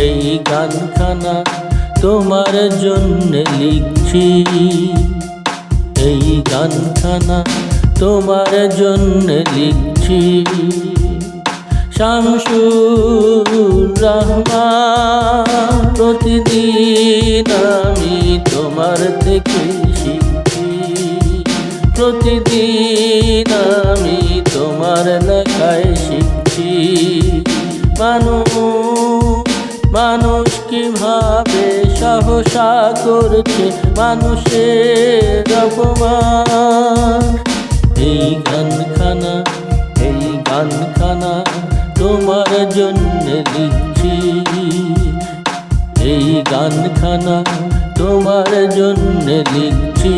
এই গানখানা তোমার জন্য লিখছি, এই গানখানা তোমার জন্য লিখছি। শামসুর রহমান, প্রতিদিন আমি তোমার থেকে শিখছি, প্রতিদিন আমি তোমার লেখায় শিখছি। মানুষ কিভাবে সাহসা করছে মানুষের অপমান। এই গানখানা তোমার জন্য লিখছি, এই গানখানা তোমার জন্য লিখছি।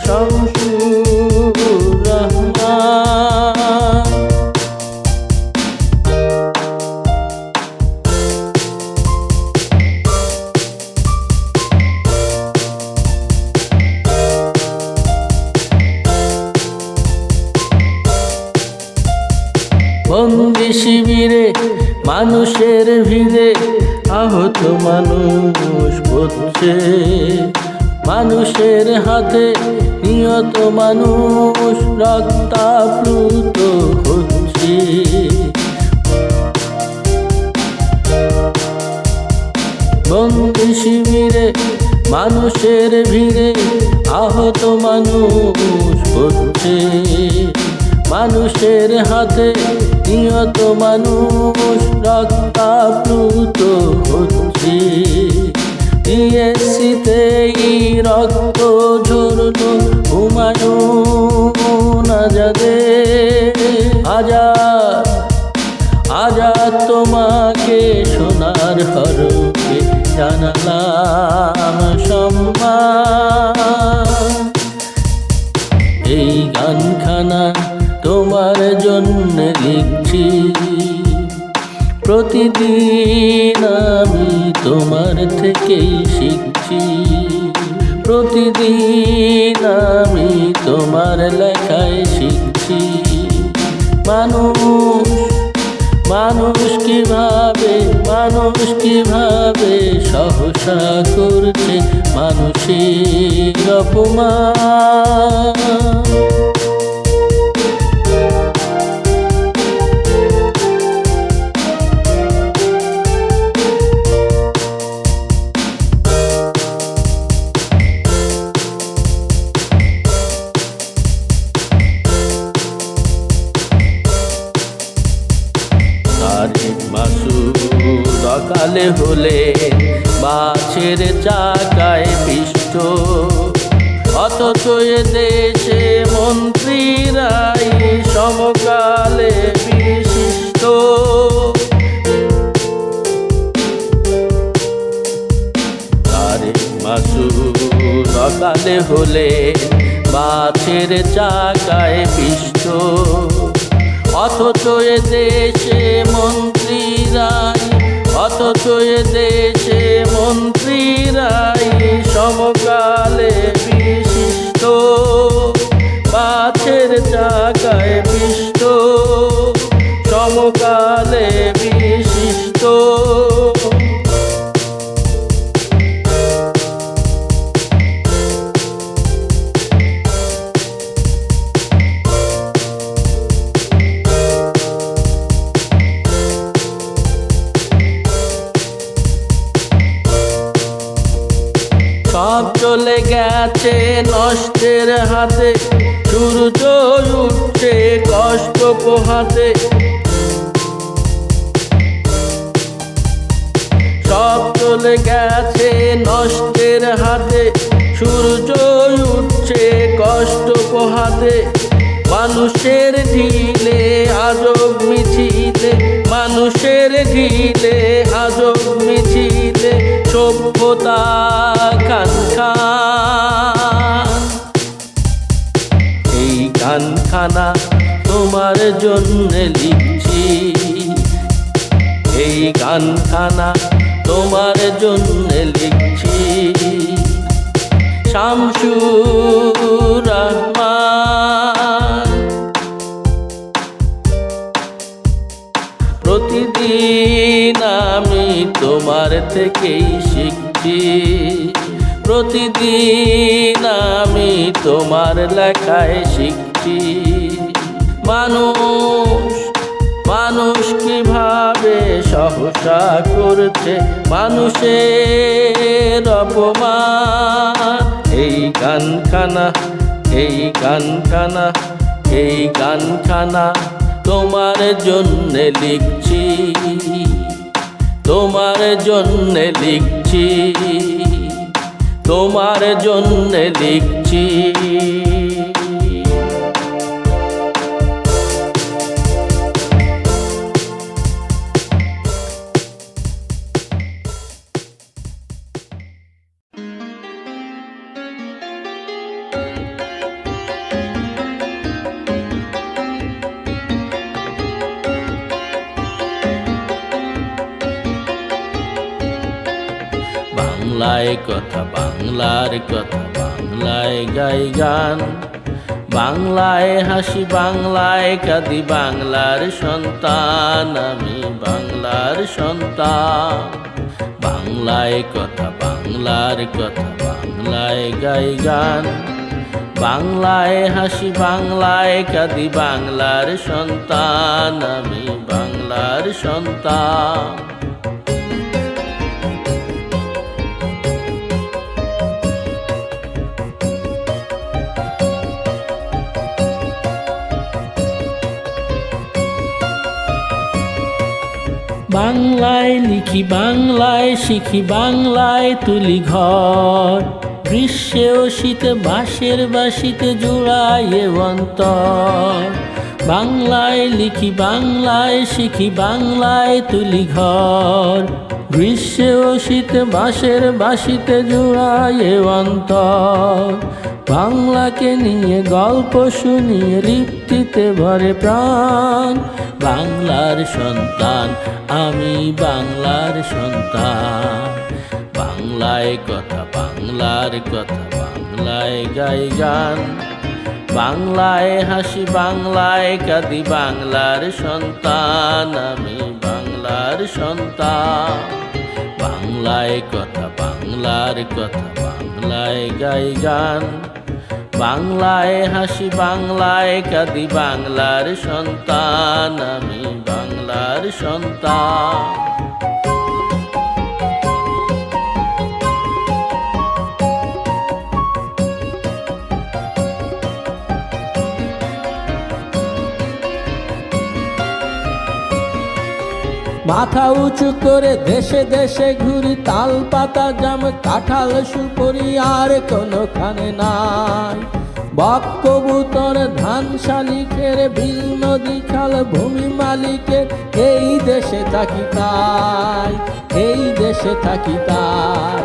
শামসুর রহমান। বন্দি শিবিরে মানুষের ভিড়ে আহত মানুষ পড়ছে, মানুষের হাতে নিহত মানুষ রক্তাপ্লুত হচ্ছে। বন্দি শিবিরে মানুষের ভিড়ে আহত মানুষ পড়ছে, মানুষের হাতে নিহত মানুষ রক্তাপ্লুত হচ্ছে। টিএসসিতেই রক্ত ঝরলো হুমায়ুন আজাদের। আজাদ তোমাকে সোনার হরফে জানালাম সম্মান। এই গানখানা তোমার জন্য লিখছি, প্রতিদিন আমি তোমার থেকেই শিখছি, প্রতিদিন আমি তোমার লেখায় শিখছি। মানুষ কিভাবে সহসা করছে মানুষের অপমান। সকালে হলে মাছের চাকায় পিষ্ট, অথচ এ দেশে মন্ত্রীরাই সমকালে বিশিষ্ট। সকালে হলে মাছের চাকায় পিষ্ট, অথচ এ দেশে মন্ত্রীরাই সমকালে বিশিষ্ট। মাছের চাকায় পিষ্ট, সমকালে বিশিষ্ট। সব চলে গেছে নষ্টের হাতে, সূর্য উঠছে কষ্ট পোহাতে। সব চলে গেছে নষ্টের হাতে, সূর্য উঠছে কষ্ট পোহাতে। মানুষের ঢিলে আজব মিছিলে, মানুষের ঢিলে আজব মিছিলে সভ্যতা খান। এই গানখানা তোমার জন্য লিখছি, এই গানখানা তোমার জন্য লিখছি। শামসুর রহমান। প্রতিদিন আমি তোমার থেকেই শিখছি, প্রতিদিন আমি তোমার লেখায় শিখছি। মানুষ কিভাবে সহসা করছে মানুষের অপমান। এই গানখানা তোমার জন্যে লিখছি, তোমার জন্যে লিখছি, তোমার জন্যে লিখছি। বাংলায় কথা, বাংলার কথা, বাংলায় গাই গান, বাংলায় হাসি, বাংলায় কাঁদি, বাংলার সন্তান আমি, বাংলার সন্তান। বাংলায় কথা, বাংলার কথা, বাংলায় গাই গান, বাংলায় হাসি, বাংলায় কাঁদি, বাংলার সন্তান আমি, বাংলার সন্তান। বাংলায় লিখি, বাংলায় শিখি, বাংলায় তুলি ঘর, গ্রীষ্মে ও শীতে বাঁশের বাঁশিতে জুড়াইয়ে অন্তর। বাংলায় লিখি, বাংলায় শিখি, বাংলায় তুলি ঘর, গ্রীষ্মে ও শীতে বাঁশের বাঁশিতে জুড়াইয়ে অন্তর। বাংলাকে নিয়ে গল্প শুনিয়ে তৃপ্তিতে ভরে প্রাণ, বাংলার সন্তান আমি, বাংলার সন্তান। বাংলায় কথা, বাংলার কথা, বাংলায় গাই গান, বাংলায় হাসি, বাংলায় কাঁদি, বাংলার সন্তান আমি, বাংলার সন্তান। বাংলায় কথা, বাংলার কথা, বাংলায় গাই গান, বাংলায় হাসি, বাংলায় কাঁদি, বাংলার সন্তান আমি, বাংলার সন্তান। মাথা উঁচু করে দেশে দেশে ঘুরি, তাল পাতা জাম কাঁঠাল সুপুরি আর কোনোখানে নাই। বক কবুতর ধান শালিকের, বিল নদী খাল ভূমি মালিকের, এই দেশে থাকি তাই, এই দেশে থাকি তাই।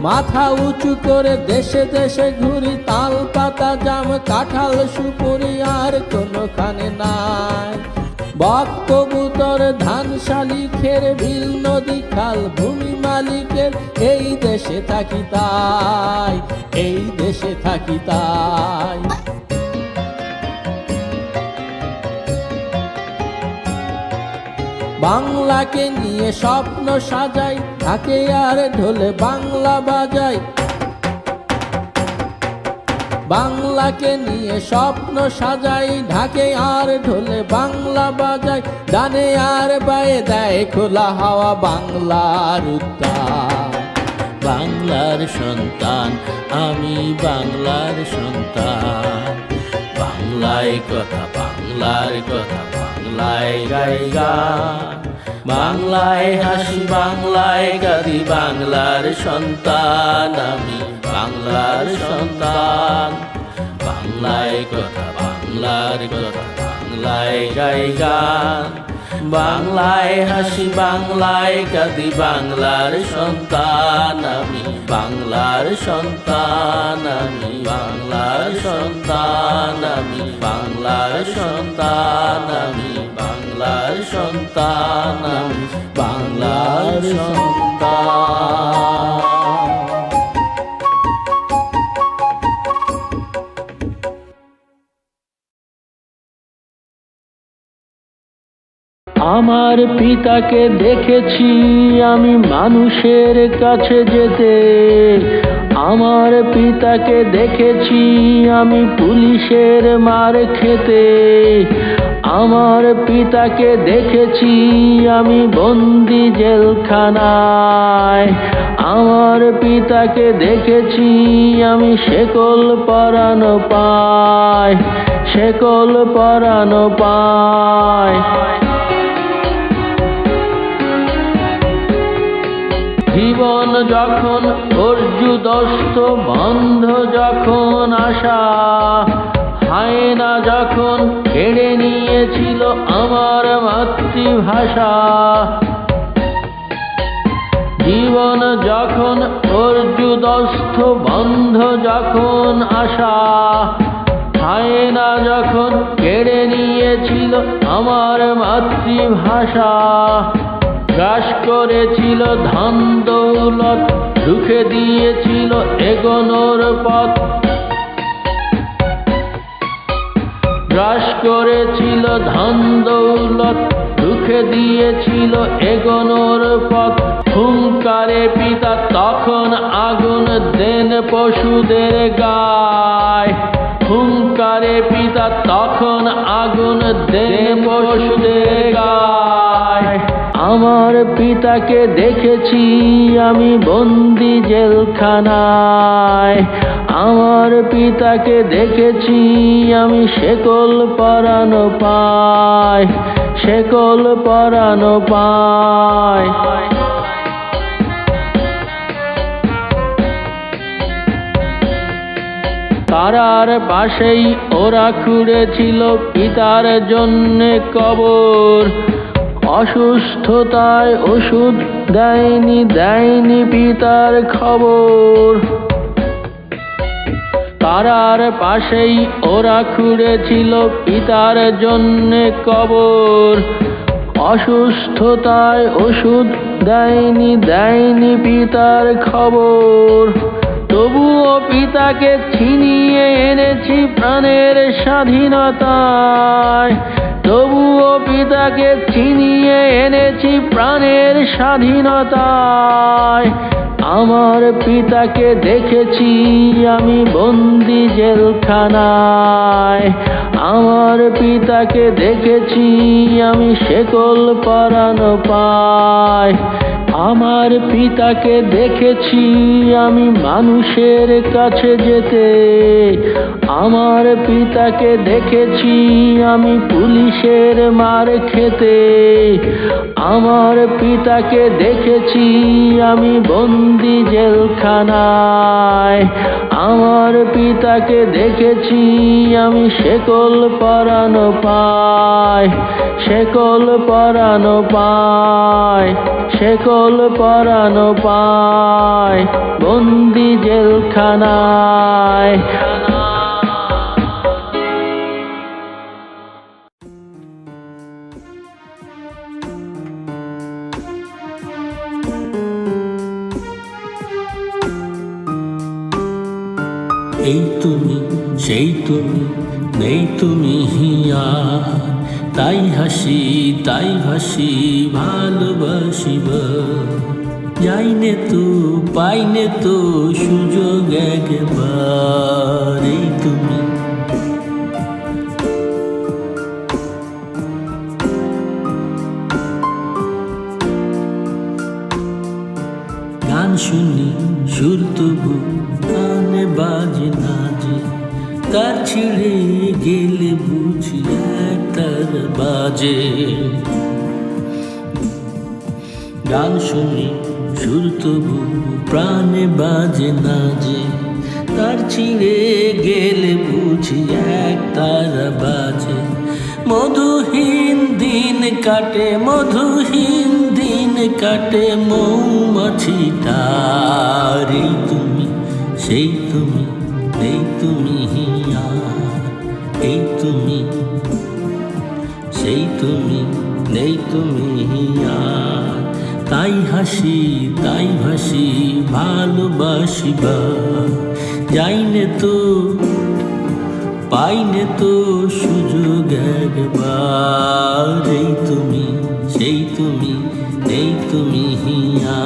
মাথা উঁচু করে দেশে দেশে ঘুরি, তাল পাতা জাম কাঁঠাল সুপুরি আর কোনোখানে নাই। বক কবুতর ধান শালিকের, বিল নদী খাল ভূমি মালিকের, এই দেশে থাকি তাই, এই দেশে থাকি তাই। বাংলাকে নিয়ে স্বপ্ন সাজাই, ঢাকে আর ঢোলে বাংলা বাজাই। বাংলাকে নিয়ে স্বপ্ন সাজাই, ঢাকে আর ঢোলে বাংলা বাজাই। ডানে আর বায়ে দেয় খোলা হাওয়া বাংলার উদ্যান। বাংলার সন্তান আমি, বাংলার সন্তান। বাংলায় কথা, বাংলার কথা, বাংলায় গাই গান, বাংলায় হাসি, বাংলায় কাঁদি, বাংলার সন্তান আমি, বাংলার সন্তান। বাংলায় কথা, বাংলার কথা, বাংলায় গাই গান, বাংলায় হাসি, বাংলায় কাঁদি, বাংলার সন্তান আমি, বাংলার সন্তান আমি, বাংলার সন্তান আমি, বাংলার সন্তান আমি, বাংলার সন্তান আমি, বাংলার সন্তান। আমার পিতাকে দেখেছি আমি মানুষের কাছে যেতে, আমার পিতাকে দেখেছি আমি পুলিশের মার খেতে, আমার পিতাকে দেখেছি আমি বন্দি জেলখানায়, আমার পিতাকে দেখেছি আমি শেকল পরানো পায়, শেকল পরানো পায়। জীবন যখন অর্জুদস্ত বন্ধ যখন আশা, হায়না যখন কেড়ে নিয়েছিল আমার মাতৃভাষা, জীবন যখন অর্জুদস্ত বন্ধ যখন আশা, হায়না যখন কেড়ে নিয়েছিল আমার মাতৃভাষা, গ্রাস করেছিল ধন দৌলত, রুখে দিয়েছিল এগোনোর পথ, গ্রাস করেছিল ধন দৌলত, রুখে দিয়েছিল এগোনোর পথ। হুঙ্কারে পিতা তখন আগুন দেন পশুদের গায়, হুঙ্কারে পিতা তখন আগুন দেন পশুদের গায়। আমার পিতাকে দেখেছি আমি বন্দি জেলখানায়, আমার পিতাকে দেখেছি আমি শেকল পরানো পায়, শেকল পরানো পায়। তারার পাশেই ওরা খুঁড়েছিল পিতার জন্যে কবর, অসুস্থতায় ওষুধ দেয়নি, দেয়নি পিতার খবর। তারার পাশেই ওরা খুঁড়েছিল পিতার জন্যে কবর, অসুস্থতায় ওষুধ দেয়নি, দেয়নি পিতার খবর। তবুও পিতাকে ছিনিয়ে এনেছি প্রাণের স্বাধীনতায়, তবুও পিতাকে ছিনিয়ে এনেছি প্রাণের স্বাধীনতায়। আমার পিতাকে দেখেছি আমি বন্দি জেলখানায়, আমার পিতাকে দেখেছি আমি শেকল পরানো পায়, আমার পিতাকে দেখেছি আমি মানুষের কাছে যেতে, আমার পিতাকে দেখেছি আমি পুলিশের মার খেতে, আমার পিতাকে দেখেছি আমি বন্দি জেলখানায়, আমার পিতাকে দেখেছি আমি শেকল পরানো পায়, শেকল পরানো পায়, শেকল পরানো পায়, বন্দি জেলখানায়। এই তুমি সেই তুমি নেই তুমি হিয়ার, তাই হাসি তাই ভাসি ভালোবাসিব, যাইনে তো পাইনে তো সুযোগ একবার। এই তুমি গান শুনি সুর তবু কানে বাজে না যে, তার ছিঁড়ে গেলে বুঝি তার বাজে। গান শুনি সুর তবু প্রাণে বাজে না যে, তার ছিঁড়ে গেলে বুঝি তার বাজে। মধুহীন দিন কাটে, মধুহীন দিন কাটে মৌমাছিটার। এই তুমি সেই তুমি নেই তুমি আর, এই তুমি সেই তুমি নেই তুমি আর। তাই হাসি তাই ভাসি ভালোবাসিবা, যাইনে তো পাইনে তো সুযোগ একবার। এই তুমি সেই তুমি, নেই তুমি হিয়া।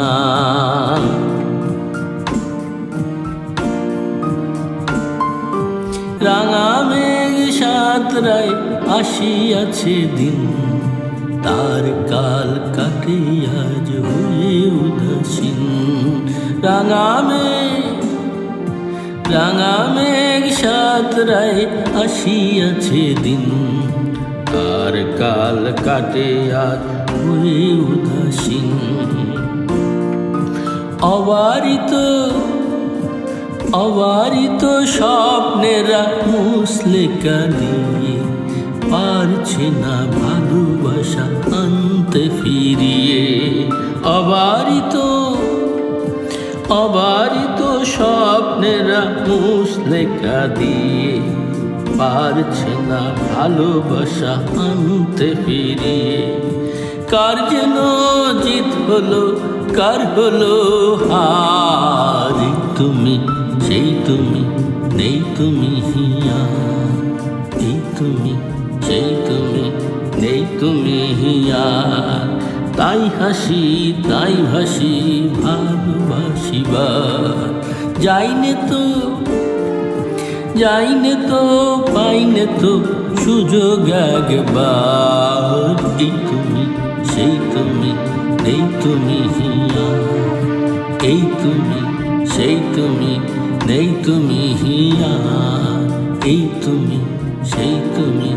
রাঙা মেঘ সাঁতরায় আসিয়াছে দিন, তার কাল কাটে আজ হয়ে উদাসীন। রাঙা মেঘ সাঁতরায় আসিয়াছে দিন, তার কাল কাটে আজ হয়ে উদাসীন। অবারিত স্বপ্নেরা মুছলে কাঁদিয়ে, পারছে না ভালোবাসা আনতে ফিরিয়ে। অবারিত স্বপ্নেরা মুছলে কাঁদিয়ে, পারছে না ভালোবাসা আনতে ফিরিয়ে। কার যেন জিত হলো, কার হলো হার, তুমি, সেই তুমি, নেই তুমি হিয়া। এই তুমি, সেই তুমি, নেই তুমি হিয়া। তাই হাসি, তাই ভাসি, ভালোবাসিবার যাইনে তো, পাইনে তো সুযোগ একবার। এই তুমি, সেই তুমি, নেই তুমি হিয়া। এই তুমি, সেই তুমি, নেই তুমি হিয়া। এই তুমি, সেই তুমি,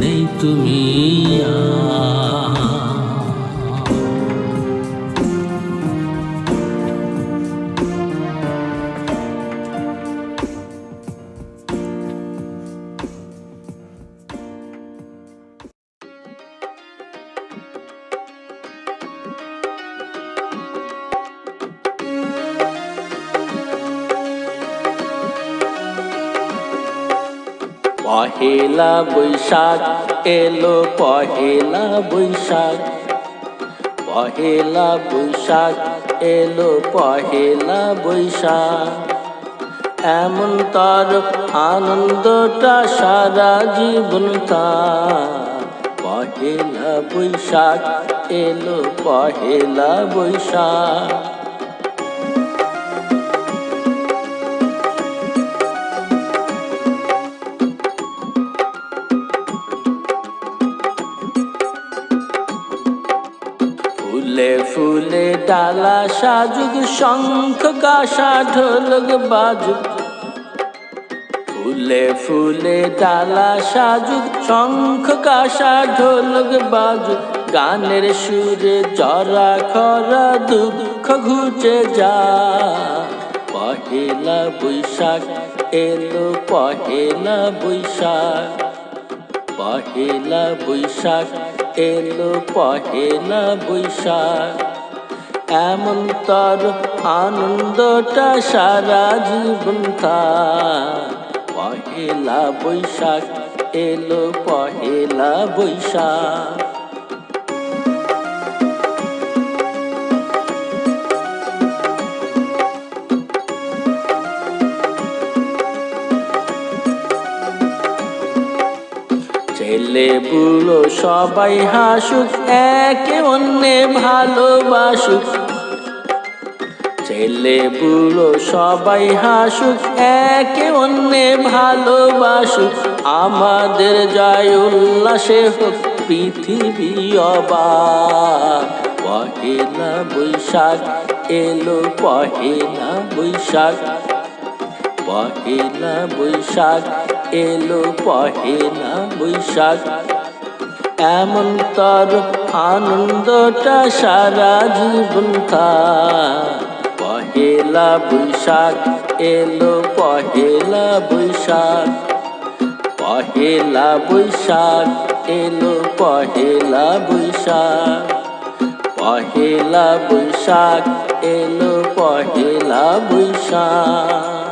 নেই তুমি হিয়া। পহেলা বৈশাখ এলো, পহেলা বৈশাখ, পহেলা বৈশাখ এলো, পহেলা বৈশাখ। এমন তার আনন্দটা সারা জীবন তার। পহেলা বৈশাখ এলো, পহেলা বৈশাখ। ফুলে ফুলে ডালা সাজুক, শঙ্খ কাঁসা ঢোলক বাজুক। ফুলে ফুলে ডালা সাজুক, শঙ্খ কাঁসা ঢোলক বাজুক। গানের সুরে জরা খরা দুঃখ ঘুচে যায়। পহেলা বৈশাখ এলো, পহেলা বৈশাখ, পহেলা বৈশাখ এলো, পহেলা বৈশাখ। এমন তার আনন্দটা সারা জীবন তার। পহেলা বৈশাখ এলো, পহেলা বৈশাখ। ছেলে বুড়ো সবাই হাসুক, একে অন্যে ভালোবাসুক। ছেলে বুড়ো সবাই হাসুক, একে অন্যে ভালোবাসুক। আমাদের জয় উল্লাসে হোক পৃথিবী অবাক। পহেলা বৈশাখ এলো, পহেলা বৈশাখ, পহেলা বৈশাখ এলো, পহেলা বৈশাখ। এমন তার আনন্দটা সারা জীবন তার। পহেলা বৈশাখ এলো, পহেলা বৈশাখ, পহেলা বৈশাখ এলো, পহেলা বৈশাখ। পহেলা বৈশাখ এলো, পহেলা বৈশাখ।